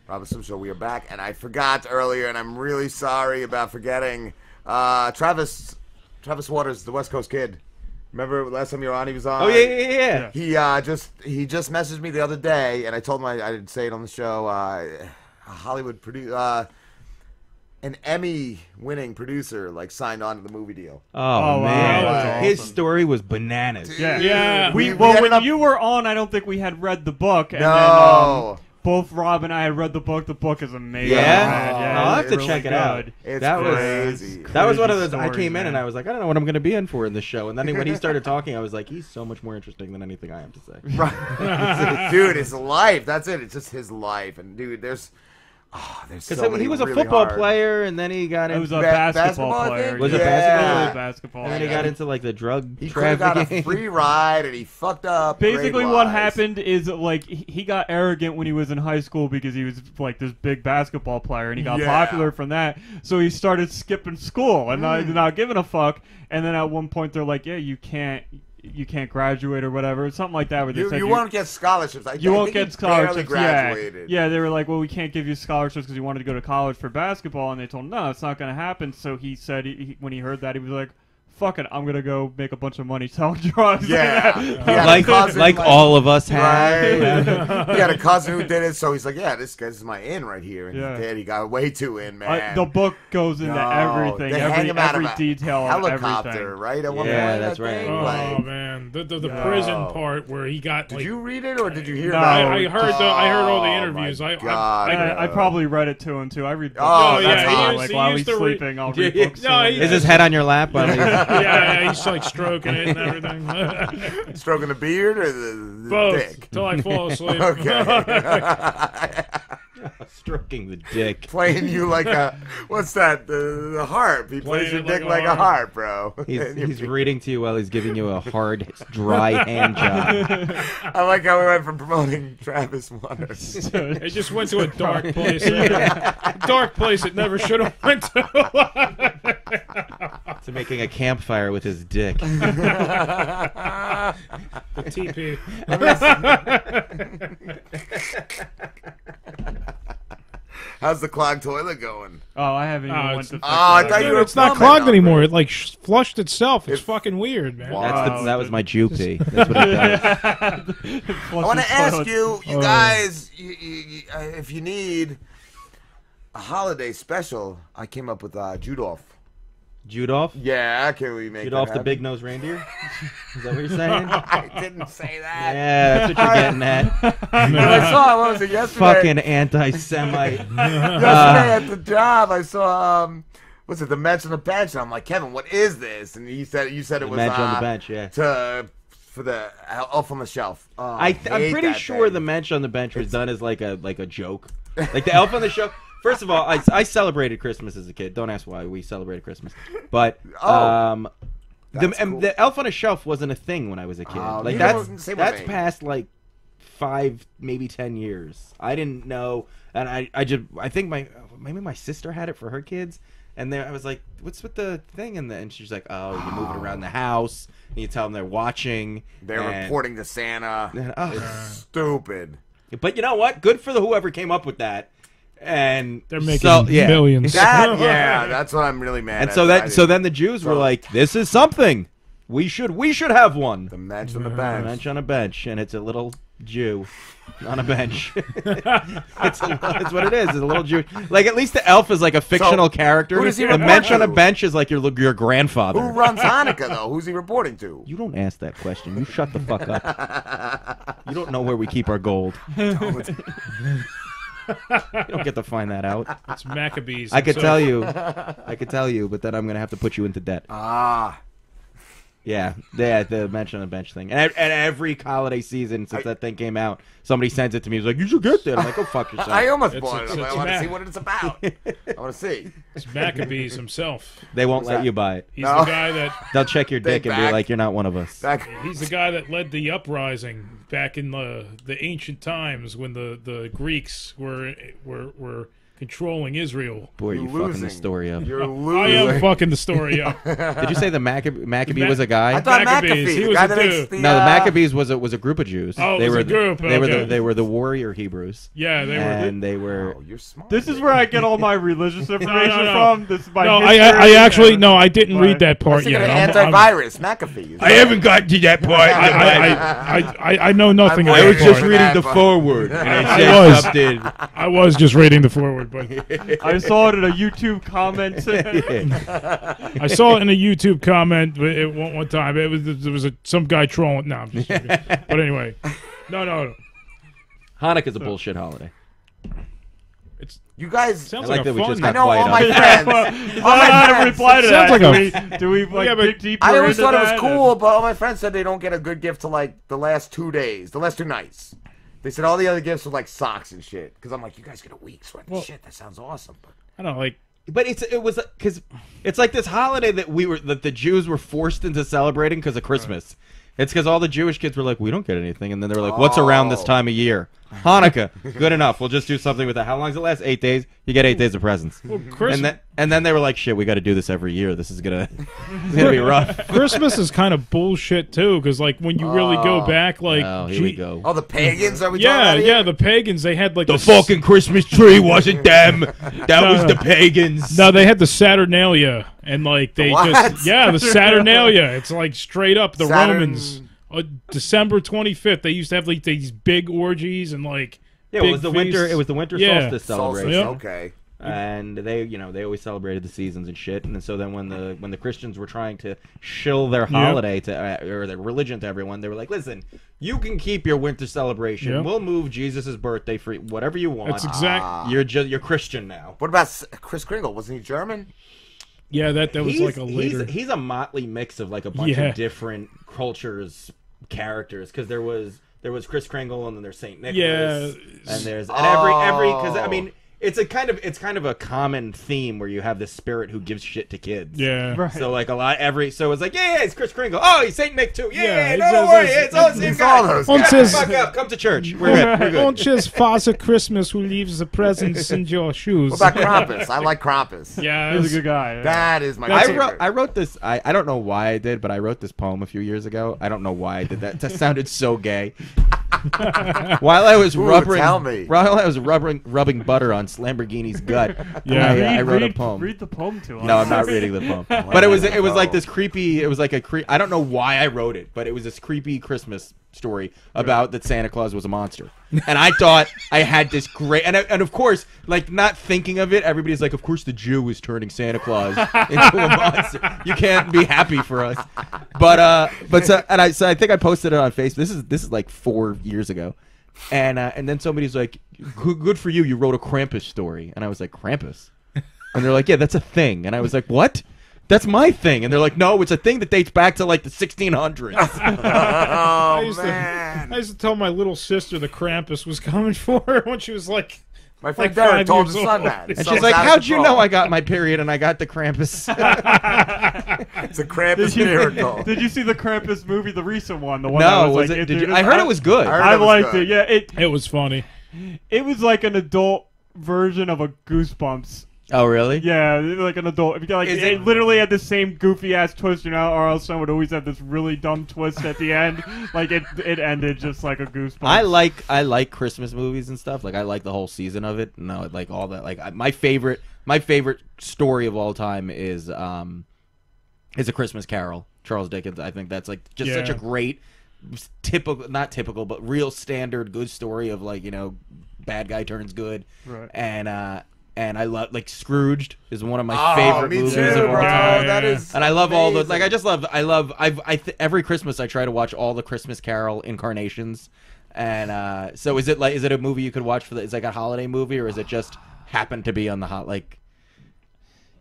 Robin Slim Show. We are back, and I forgot earlier, and I'm really sorry about forgetting. Travis Waters, the West Coast Kid. Remember last time Joanie was on? Oh yeah. He just messaged me the other day, and I told him I didn't say it on the show. A Hollywood producer, an Emmy-winning producer, like signed on to the movie deal. Oh man, wow. his story was bananas. Yeah. When you were on, I don't think we had read the book. And No. then, both Rob and I had read the book. The book is amazing. Yeah? I'll have to it's check it really out. good. It's That was crazy. That was one of those. Crazy I came stories, in and man. I was like, I don't know what I'm going to be in for in this show. And then when he started talking, I was like, he's so much more interesting than anything I have to say. Right. Dude, his life. That's it. It's just his life. And dude, there's Because so many he was a really football hard- player, and then he got It was into a basketball I player. think? Was it Yeah. basketball? Basketball. and then he got into like the drug He could have got a trafficking. free ride, and he fucked up. Basically, what grade-wise. happened is like he got arrogant when he was in high school because he was like this big basketball player, and he got Yeah. popular from that. So he started skipping school and not giving a fuck. And then at one point, they're like, "Yeah, you can't graduate or whatever," something like that. Where they said You won't get scholarships. You won't think get he barely scholarships. graduated. Yeah. They were like, "Well, we can't give you scholarships because you wanted to go to college for basketball," and they told him, "No, it's not going to happen." So he said, when he heard that, he was like, "Fuck it, I'm gonna go make a bunch of money selling drugs." Yeah. He had a like cousin, all of us have. Right. He had a cousin who did it, so he's like, "Yeah, this is my in right here." And Yeah. he did. He got way too in, man. The book goes into everything, They hang him out every of a detail, of helicopter, everything. right? At one Yeah, point, that's I right. think. Oh Like, man, the prison part where he got. did like, you read it or did you hear No, about it? I heard all the Oh, interviews. my I God, I bro. probably read it to him too. I read books. Oh, all the yeah, time. he Like used- while he he's used to read- sleeping, I'll read books. No, to he- him. Is his head on your lap? yeah, he's like stroking it and everything. Stroking the beard or the Both dick? till I fall asleep. Okay. Stroking the dick. Playing you like a what's that? The harp. He plays your it dick like like a a harp, bro. He's reading to you while he's giving you a hard, dry hand job. I like how we went from promoting Travis Waters. It just went to a dark place. A dark place it never should have went to. To making a campfire with his dick. The TP. How's the clogged toilet going? Oh, I haven't even Oh, went to. I thought you Dude, were it's not plumbing clogged up anymore. there. It like flushed itself. It's It- fucking weird, man. Wow. That was my jupee. That's what it does. I want to ask you guys, if you need a holiday special, I came up with Judolph. Judolph? Yeah, can we make Judolph that the happen? big-nosed reindeer? Is that what you're saying? I didn't say that. Yeah, that's what you're getting at. I saw, what was it, yesterday? Fucking anti-Semite. Yesterday at the job, I saw, what's it, the Mensch on the Bench, and I'm like, Kevin, what is this? And you said it was Mensch on the bench, yeah. for the Elf on the Shelf. Oh, I'm hate pretty that sure thing. the Mensch on the bench was done as like a joke. Like the Elf on the Shelf. First of all, I celebrated Christmas as a kid. Don't ask why we celebrated Christmas, but cool. the Elf on a Shelf wasn't a thing when I was a kid. Oh, Like you that's don't say what that's name. past like 5, maybe 10 years. I didn't know, and I think maybe my sister had it for her kids, and I was like, "What's with the thing?" And she's like, "Oh, you move it around the house, and you tell them they're watching. They're reporting to Santa. It's stupid. But you know what? Good for whoever came up with that. And They're making yeah. millions. That's what I'm really mad And at. so then the Jews were like, "This is something. We should have one." The Mensch on the A Bench. bench on a bench, and it's a little Jew on a bench. It's what it is. It's a little Jew. Like at least the elf is like a fictional character. who does he The report Mensch on a to? bench is like your grandfather. Who runs Hanukkah, though? Who's he reporting to? You don't ask that question. You shut the fuck up. You don't know where we keep our gold. You don't get to find that out. It's Maccabees. I could So- tell you, but then I'm gonna have to put you into debt. Yeah, the Mensch on the bench thing. And every holiday season since that thing came out, somebody sends it to me. He's like, "You should get that." I'm like, "Go fuck yourself." I almost It's- bought it. it's- I want to it's see what it's about. I want to see. It's Maccabees himself. They won't What's let that? you buy it. He's No. the guy that They'll check your dick and be back. like, "You're not one of us." he's the guy that led the uprising back in the ancient times when the Greeks were controlling Israel. Boy, You're you fucking losing. the story up. You're I losing. am fucking the story up. Did you say the Maccabee was a guy? I thought Maccabees, McAfee. he the was guy a that makes dude. the, No, the Maccabees was a group of Jews. Oh, it they was were a group, They were okay. the warrior Hebrews. Yeah, they were. And they were. Oh, you're smart. This is where I get all my religious information no. from. This is my No, history. I actually and- I didn't read that I part was thinking yet. of I'm- antivirus, McAfee. I haven't gotten to that part. I know nothing I'm about I was waiting just for reading that, the but- forward, and I I said was. something. I was just reading the forward, but I saw it in a YouTube comment. I saw it in a YouTube comment one time. There was some guy trolling. No, I'm just joking. But anyway, no. Hanukkah's a bullshit holiday. You guys. Sounds I like like that a we fun. just I got know all quiet my on it. friends. I All my don't know how to friends. reply to Sounds that. like Do we like Yeah, but dig deeper I always into thought it was that? cool, but all my friends said they don't get a good gift till like the last 2 days, the last 2 nights. They said all the other gifts were like socks and shit. Because I'm like, you guys get a week. So shit, that sounds awesome. But I don't know, like But it was because it's like this holiday that the Jews were forced into celebrating because of Christmas. It's because all the Jewish kids were like, we don't get anything, and then they were like, what's around this time of year? Hanukkah, good enough. We'll just do something with that. How long does it last? 8 days. You get 8 days of presents. And then they were like, shit, we got to do this every year. This is gonna be rough. Christmas is kind of bullshit too, because like when you really go back, like Oh, here we go. oh, the pagans are we? yeah, talking about here? the pagans they had like The fucking Christmas tree wasn't them. That was the pagans. No, they had the Saturnalia, and like they what? just the Saturnalia. It's like straight up the Saturn- Romans. December 25th, they used to have like these big orgies and like Yeah, big it was the winter. feasts. It was the winter Yeah. solstice Solstice, celebration. Yep. okay. And they always celebrated the seasons and shit. And so then when the Christians were trying to shill their holiday to or their religion to everyone, they were like, "Listen, you can keep your winter celebration. Yep. We'll move Jesus' birthday for whatever you want. That's exact. You're Christian now." What about Chris Kringle? Wasn't he German? Yeah, that was like a later. He's a motley mix of like a bunch of different cultures, characters. Because there was Chris Kringle, and then there's Saint Nicholas, and there's every because I mean. It's kind of a common theme where you have this spirit who gives shit to kids. Yeah. Right. So like so it's like it's Chris Kringle. Oh, he's Saint Nick too. Yeah, Don't worry, it's all the same it's all guy. those Shut guys. the fuck up. Come to church. We're good. We're good. Don't just Father Christmas who leaves the presents in your shoes. What about Krampus? I like Krampus. Yeah, He's a good guy. That is my That's favorite. I wrote this. I don't know why I did, but I wrote this poem a few years ago. I don't know why I did that. That sounded so gay. While I was tell me. rubbing butter on Lamborghini's gut, Yeah. I wrote a poem. Read the poem to us. No, I'm not reading the poem. But it was like this creepy. It was like I don't know why I wrote it, but it was this creepy Christmas story about that Santa Claus was a monster, and I thought I had this great and of course, like not thinking of it, everybody's like, of course the Jew is turning Santa Claus into a monster. You can't be happy for us, but so I think I posted it on Facebook. This is like 4 years ago. And then somebody's like, good for you. You wrote a Krampus story. And I was like, Krampus? And they're like, yeah, that's a thing. And I was like, what? That's my thing. And they're like, no, it's a thing that dates back to like the 1600s. Oh, I used to tell my little sister the Krampus was coming for her when she was like. My friend Like Derek 5 told years his son old. that. And His she's son's like, out of how'd you control. know I got my period and I got the Krampus? It's a Krampus miracle. Did you see the Krampus movie, the recent one? The one that No, was was like, it? Did you? I heard it was good. I heard I it was liked good. it. Yeah, It was funny. it was like an adult version of a Goosebumps. Oh, really? Yeah, like an adult. Like, Is it it- literally had the same goofy ass twist, or else someone would always have this really dumb twist at the end. Like it ended just like a Goosebumps. I like Christmas movies and stuff. Like I like the whole season of it. No, like all that. Like my favorite story of all time is A Christmas Carol, Charles Dickens. I think that's like just such a Yeah. great not typical, but real standard good story of like, bad guy turns good. Right. And I love like Scrooged is one of my Oh, favorite me movies too, of all bro. time. That Yeah. is And I love all the amazing. every Christmas I try to watch all the Christmas Carol incarnations. And so is it a movie you could watch is it like a holiday movie, or is it just happen to be on the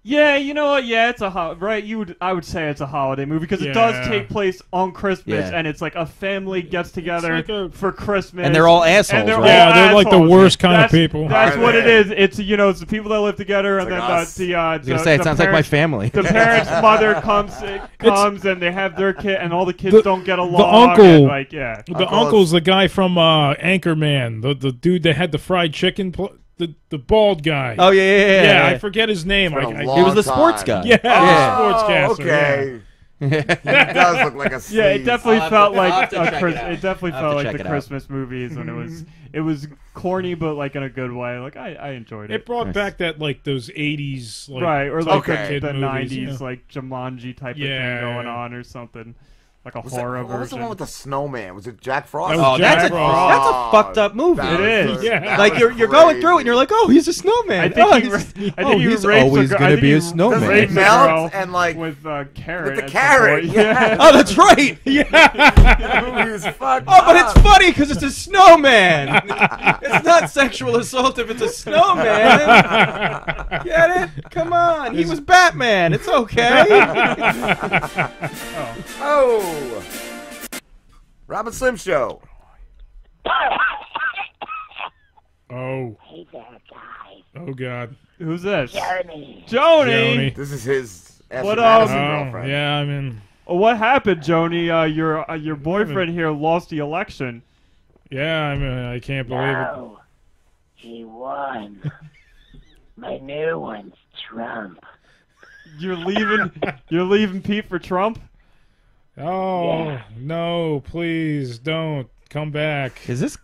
Yeah, you know what? Yeah, it's right. I would say it's a holiday movie because it does Yeah. take place on Christmas, Yeah. and it's like a family gets together It's like a- for Christmas, And they're all assholes, right? Yeah, they're like the assholes. worst kind of That's- people. That's Are what it they? is. It's it's the people that live together, and It's then like us. I was gonna say it sounds like my family. The parents' mother comes and they have their kid, and all the kids The- don't get along. the uncle- and, like The Uncle uncle's the guy from Anchorman, the dude that had the fried chicken the bald guy. Oh yeah. I forget his name. It's been a I- long He was the sports time. guy. yeah, Oh, sportscaster. okay. He does look like a sleaze. Yeah, it definitely I'll have felt to- I'll like have to a check it out. it definitely I'll have felt to like check the it out. Christmas movies, and it was corny, but like in a good way. Like I enjoyed It it. brought Nice. back that like those '80s like Right, or like Okay. the kid movies, '90s, yeah. like Jumanji type of Yeah, thing going yeah. on, or something like a What horror was the version. one with the snowman? Was it Jack Frost? That was Oh, Jack that's a Frost. fucked up movie. That It was is. the- Yeah. that Like was you're going through it, and crazy. you're like, oh, he's a snowman. I think oh, he, he's, I think he he's rapes always a, gonna I think be he a snowman. Does rapes he a melt girl and, like, with carrot? with the at some carrot, point. yeah. Oh, that's right. That movie was fucked Oh, but it's up. funny because it's a snowman. It's not sexual assault if it's a snowman. Get it? Come on. He was Batman. It's okay. Oh. Robin Slim Show. Oh, Hey there, guys. oh God. Who's this? Joanie. Joni. Joni. This is his Ashley What Madison Oh, girlfriend. yeah, I mean, Oh, what happened, Joni? Your boyfriend here lost the election. yeah, I mean, I can't believe it. No, he won. My new one's Trump. You're leaving Pete for Trump? Oh Yeah. no, please don't come back. Is this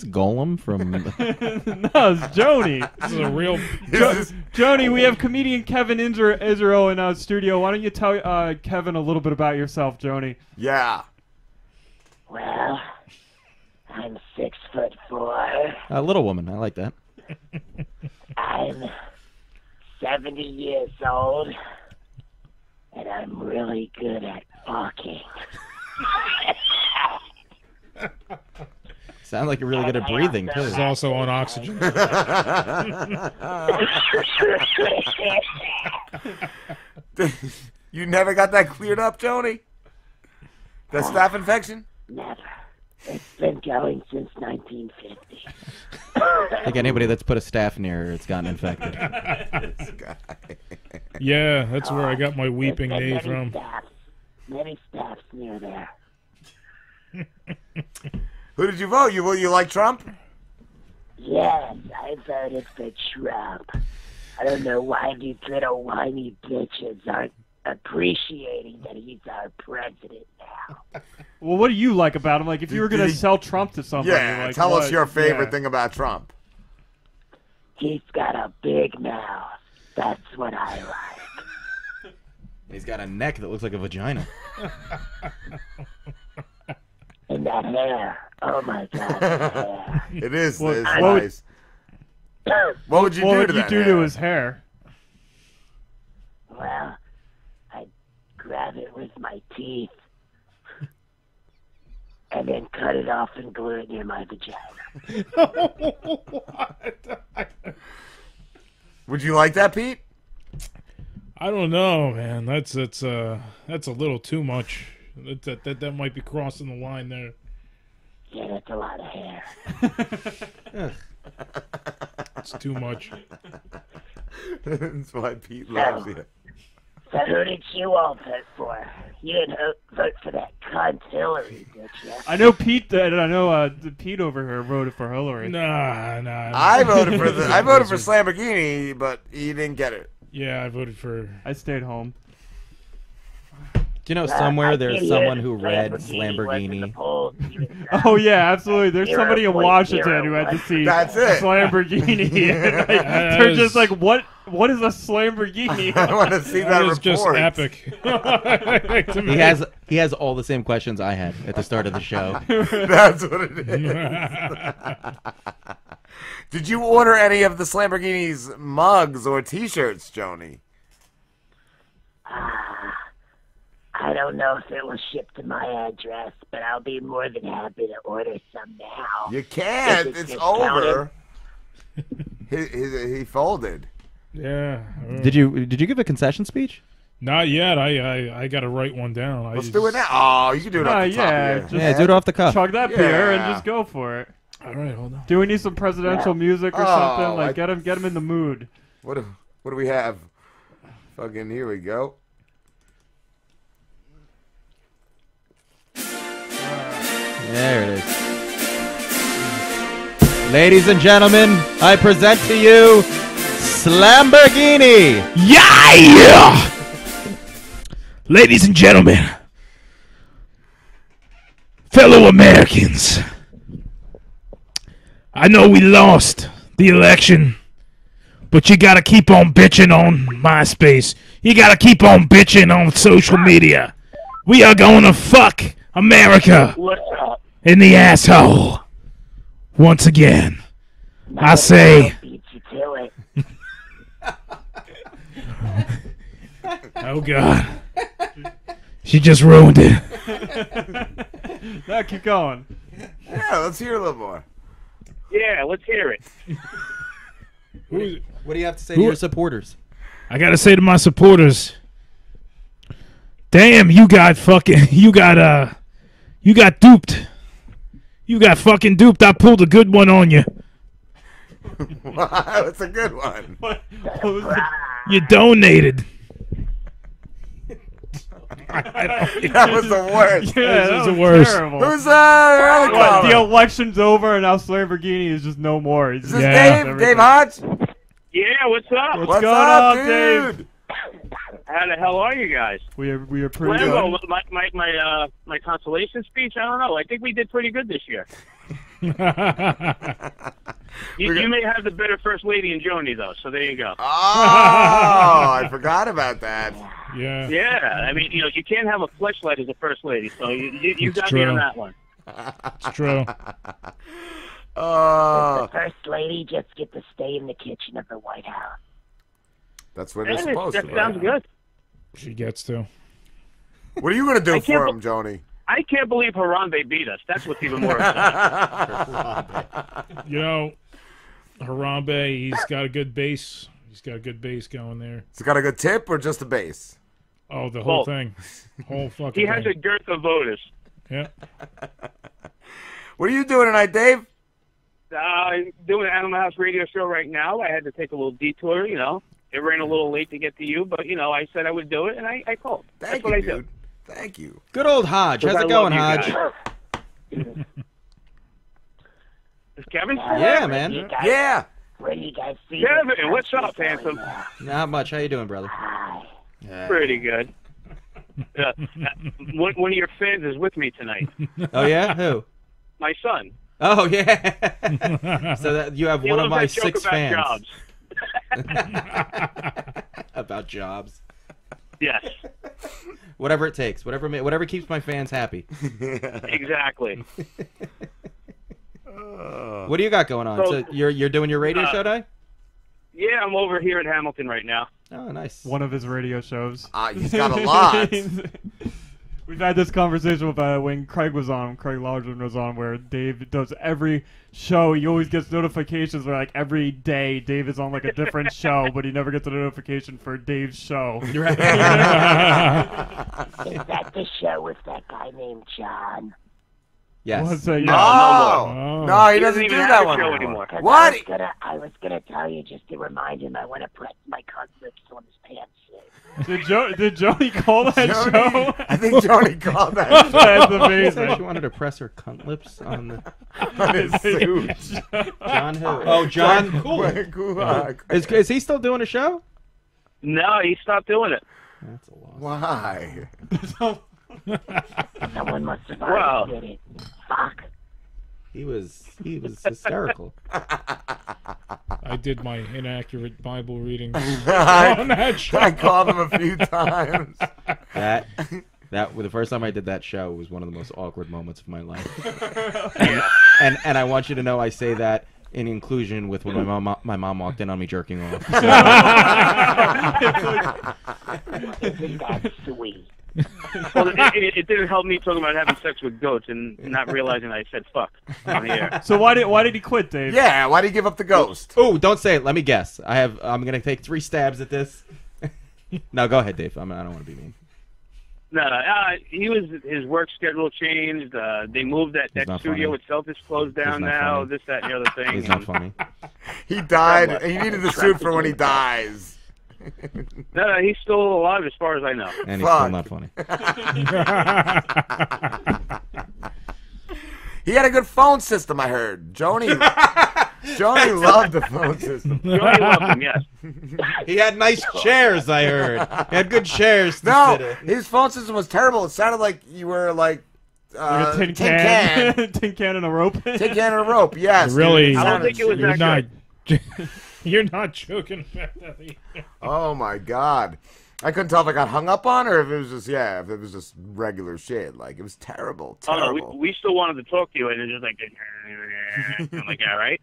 Golem from? No, it's Joni. This is a real. Joni, we have comedian Kevin Israel in our studio. Why don't you tell Kevin a little bit about yourself, Joni? Yeah. Well, I'm 6'4". A little woman. I like that. I'm 70 years old, and I'm really good at fucking. Sound like you're really good at breathing too. This is also on oxygen. You never got that cleared up, Joni? That staph infection? Never. It's been going since 1950. Like anybody that's put a staff near her, it's gotten infected. This guy. Yeah, that's where I got my weeping There's been knee many from. staffs. Many staffs near there. Who did you vote? You like Trump? Yes, I voted for Trump. I don't know why these little whiny bitches aren't appreciating that he's our president now. Well, what do you like about him? Like, if you were going to Did he- sell Trump to somebody, Yeah. like, Tell us what? your favorite Yeah. thing about Trump. He's got a big mouth. That's what I like. He's got a neck that looks like a vagina. And that hair. Oh my god, that hair. It is. What- It's what would- nice. What would you What do would to you that do to hair? his hair? Well, I'd grab it with my teeth. And then cut it off and glue it near my vagina. Would you like that, Pete? I don't know, man. That's a little too much. That might be crossing the line there. Yeah, that's a lot of hair. It's too much. That's why Pete loves you. So who did you all vote for? You didn't vote for that cunt Hillary, did you? I know Pete did. I know Pete over here voted for Hillary. Nah. I voted for Lamborghini, but he didn't get it. Yeah, I voted for. I stayed home. Do you know I somewhere there's did someone hear who read was in the Lamborghini? polls. Oh yeah, absolutely. There's somebody in 0.01. Washington who had to see That's it. Lamborghini. Like, they're just like, what is a Lamborghini? I want to see that That is report. just epic. To me. He has all the same questions I had at the start of the show. That's what it is. Did you order any of the Lamborghini's mugs or T-shirts, Joni? I don't know if it will ship to my address, but I'll be more than happy to order some now. You can't. Is it It's discounted? over. He folded. Yeah. Did you give a concession speech? Not yet. I got to write one down. Let's do it now. Oh, you can do it off the top yeah, of your just- Yeah, do it off the cuff. Chug that beer and Yeah. just go for it. All right, hold on. Do we need some presidential music or Oh, something? Like, I- get him in the mood. What do we have? Fucking here we go. There it is. Ladies and gentlemen, I present to you Slamborghini. Yeah! Ladies and gentlemen, fellow Americans, I know we lost the election, but you gotta keep on bitching on MySpace. You gotta keep on bitching on social media. We are gonna fuck America What's up? in the asshole. Once again, I say, Beat you to it. oh God, she just ruined it. No, keep going. Yeah, let's hear a little more. Yeah, let's hear it. What do you have to say to your supporters? I gotta say to my supporters, damn, you got duped. You got fucking duped. I pulled a good one on you. Wow, that's a good one. What was it? You donated. That was the worst. Yeah, This that is the was worst. terrible. Who's other What, the caller? election's over and now Lamborghini is just no more. He's Is just this Yeah. Dave? Dave Hoj? Yeah, what's up? What's going up, on, dude? Dave? How the hell are you guys? We are pretty Lambo, good. my consolation speech. I don't know. I think we did pretty good this year. You may have the better first lady in Joanie though. So there you go. Oh, I forgot about that. Yeah. Yeah, I mean, you can't have a fleshlight as a first lady. So you It's got me true. on that one. It's true. Oh, The first lady just get to stay in the kitchen of the White House. that's what they're That supposed to. sounds good. She gets to. What are you gonna do I can't for him, Joanie? I can't believe Harambe beat us. That's what's even more upsetting. You know, Harambe, he's got a good base. He's got a good base going there. Has it got a good tip or just a base? Oh, the whole Both. thing. Whole fucking He has a thing. girth of voters. Yeah. What are you doing tonight, Dave? Doing an Animal House radio show right now. I had to take a little detour, It ran a little late to get to you, but, I said I would do it, and I called. Thank That's what you, I dude. Thank you. Good old Hodge. How's I it going, love Hodge? you guys. Is Kevin? Yeah, man. You guys, Yeah. Where do you guys see Kevin, this what's country up, going handsome? now? Not much. How you doing, brother? Hi. Pretty good. One of your fans is with me tonight. Oh yeah, who? My son. Oh yeah. So that you have He one of loves my that joke 6 about fans jobs. about jobs. Yes, Whatever it takes. Whatever keeps my fans happy. exactly. What do you got going on? So, So you're doing your radio show today? Yeah, I'm over here in Hamilton right now. Oh, nice. One of his radio shows. He's got a lot. We've had this conversation with when Craig was on, Craig Largen was on, where Dave does every show. He always gets notifications where, like, every day Dave is on, like, a different show, but he never gets a notification for Dave's show. Is that the show with that guy named John? Yes. What's that? No, Oh. No, he He doesn't doesn't do even that have a one show anymore. anymore. 'Cause What? I was gonna tell you just to remind him I want to press my cunt lips on his pants. Did Joanie call that Joanie- show? I think Joanie called that That's So amazing. she wanted to press her cunt lips on the on his suit. John who? Oh, John. Cool. Is he still doing a show? No, he stopped doing it. That's a loss. Why? Someone must have Wow. already did it. Fuck. He was hysterical. I did my inaccurate Bible reading on I that show. called him a few times. That the first time I did that show was one of the most awkward moments of my life. And I want you to know I say that in inclusion with when my mom walked in on me jerking off. Isn't that sweet? Well, it didn't help me talking about having sex with goats and not realizing I said fuck on the air. So why did he quit, Dave? Yeah, why did he give up the ghost? Oh, don't say it. Let me guess. I'm gonna take 3 stabs at this. No, go ahead, Dave. I don't want to be mean. No, his work schedule changed. They moved that not studio funny. itself is closed down not now. funny. This, that, and the other thing. He's not funny. He died. He needed the suit for when he dies. No, he's still alive as far as I know. And he's still Fuck. not funny. He had a good phone system, I heard. Joanie loved the phone system. Joanie loved him, yes. He had nice chairs, I heard. He had good chairs to No, sit in. his phone system was terrible. It sounded like you were like Like a tin can. can. Tin can and a rope. Tin can and a rope, yes. Really? Dude, I don't think it was You're that not. You're not joking about that. Oh my god. I couldn't tell if I got hung up on or if it was just if it was just regular shit. Like it was terrible. Oh, Terrible. no, we still wanted to talk to you, and it's just like, I'm like, all right.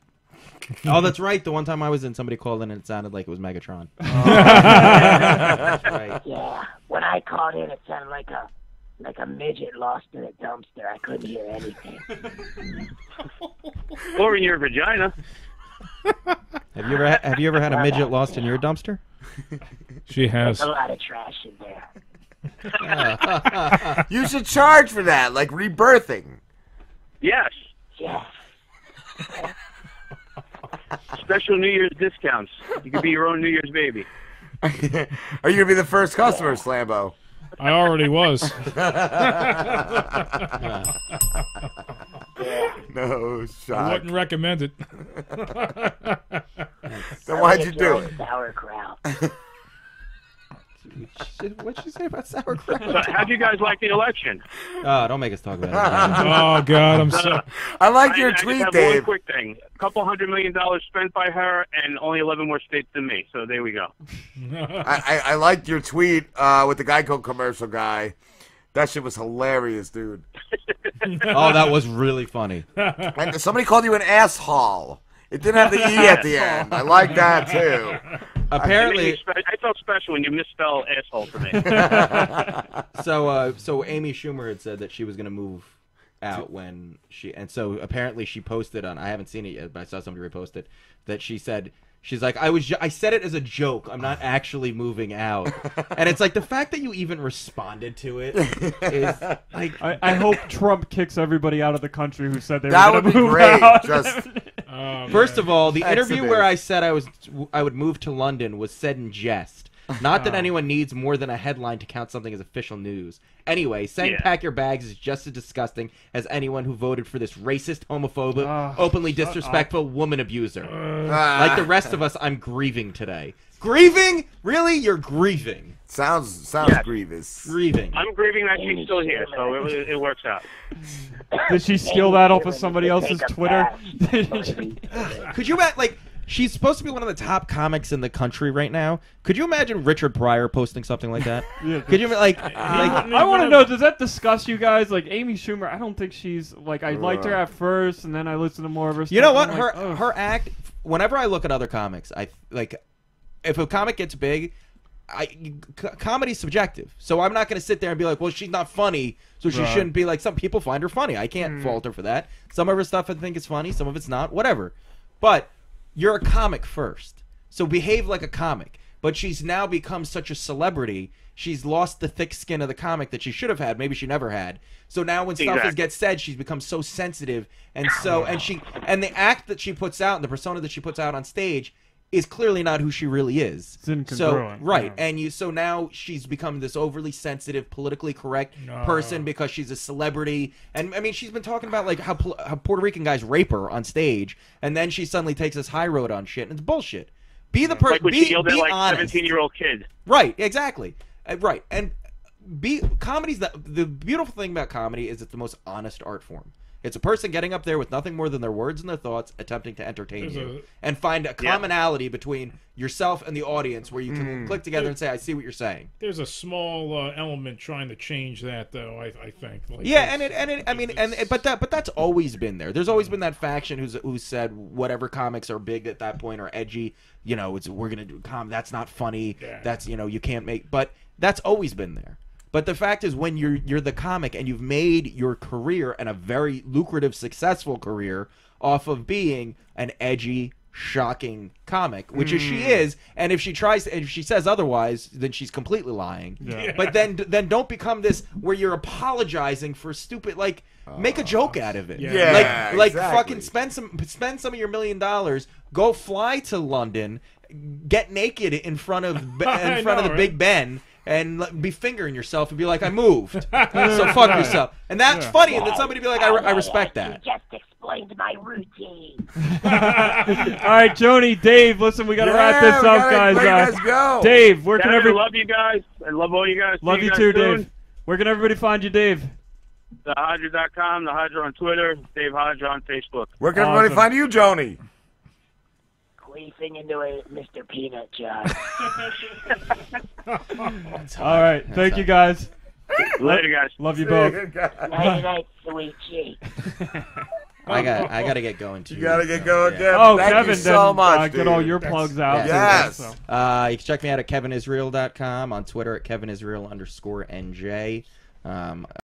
Oh, that's right. The one time I was in, somebody called in and it sounded like it was Megatron. That's right. Yeah, when I called in, it sounded like a midget lost in a dumpster. I couldn't hear anything. Or in your vagina. Have you ever had a midget lost in your dumpster? She has. There's a lot of trash in there. You should charge for that, like rebirthing. Yes. Yes. Special New Year's discounts. You could be your own New Year's baby. Are you gonna be the first customer, Slambo? I already was. No I shot. wouldn't recommend it. Then why'd you do it? Sauerkraut. What'd you say about sauerkraut? So how'd you guys like the election? Oh, don't make us talk about it. Oh God, I'm so. I like your I just tweet, have Dave. one quick thing. A couple $100 million spent by her, and only 11 more states than me. So there we go. I liked your tweet with the Geico commercial guy. That shit was hilarious, dude. Oh, that was really funny. And somebody called you an asshole. It didn't have the E at the end. I like that too. Apparently, I felt special when you misspell asshole for me. so Amy Schumer had said that she was going to move out when and so apparently she posted on, I haven't seen it yet, but I saw somebody repost it, that she said, she's like, I said it as a joke. I'm not actually moving out. And it's like the fact that you even responded to it is like, I hope Trump kicks everybody out of the country who said they That were would going be to move great. out. Just first of all, the Exodus. interview where I said I would move to London was said in jest. Not that anyone needs more than a headline to count something as official news. Anyway, saying pack your bags is just as disgusting as anyone who voted for this racist, homophobic, openly disrespectful woman abuser. Like the rest of us, I'm grieving today. Grieving? Really? You're grieving. sounds Yes. grievous. Grieving. I'm grieving that she's still here, so it works out. Did she steal that off of somebody else's Take a Twitter? bath. Could you imagine, like, she's supposed to be one of the top comics in the country right now. Could you imagine Richard Pryor posting something like that? Yeah. Could you, like I want to know, does that disgust you guys? Like, Amy Schumer, I don't think she's, like, I liked her at first, and then I listened to more of her stuff. you know what? and I'm like, ugh. Her act, whenever I look at other comics, I, like, if a comic gets big, comedy's subjective. So I'm not going to sit there and be like, well, she's not funny, so she shouldn't be like, some people find her funny. I can't fault her for that. Some of her stuff I think is funny, some of it's not, whatever. But you're a comic first, so behave like a comic. But she's now become such a celebrity, she's lost the thick skin of the comic that she should have had. Maybe she never had. So now when stuff gets said, she's become so sensitive, and the act that she puts out and the persona that she puts out on stage is clearly not who she really is. It's incongruent. So right, Yeah. and so now she's become this overly sensitive, politically correct person because she's a celebrity. And I mean, she's been talking about like how Puerto Rican guys rape her on stage, and then she suddenly takes this high road on shit, and it's bullshit. Be the person. Like when she yelled at be like honest. 17-year-old kid. Right, exactly. Right, and comedy's the beautiful thing about comedy is it's the most honest art form. It's a person getting up there with nothing more than their words and their thoughts, attempting to entertain you, and find a commonality between yourself and the audience where you can click together and say, "I see what you're saying." There's a small element trying to change that, though. I think. Like, Yeah, but that's always been there. There's always been that faction who's said whatever comics are big at that point are edgy. You know, we're gonna do that's not funny. Yeah. That's you can't make. But that's always been there. But the fact is, when you're the comic and you've made your career and a very lucrative, successful career off of being an edgy, shocking comic, which is she is, and if she says otherwise, then she's completely lying. Yeah. But then don't become this where you're apologizing for stupid, like, make a joke out of it. Yeah. Like exactly. fucking spend some of your $1 million, go fly to London, get naked in front of the know, Big Ben. and be fingering yourself and be like, I moved. So fuck yourself. And that's funny. And then somebody be like, I respect that. You just explained my routine. All right, Joni, Dave, listen, we got to wrap this up, guys. Let's go. Dave, where can Kevin, everybody... I love you guys. I love all you guys. Love See you guys too, soon. Dave. Where can everybody find you, Dave? TheHodger.com, The Hodger on Twitter, Dave Hodger on Facebook. Where can everybody Awesome. find you, Joni? Queefing into a Mr. Peanut jar. All right, thank you, guys. Later, guys. Love you both. Night, night, sweet cheek. I got to get going too. You gotta get going, yeah. Kevin. Oh, Thank Kevin, you so then, much, get all dude. your plugs out. Yes. too, so. You can check me out at kevinisrael.com, on Twitter at kevinisrael_NJ.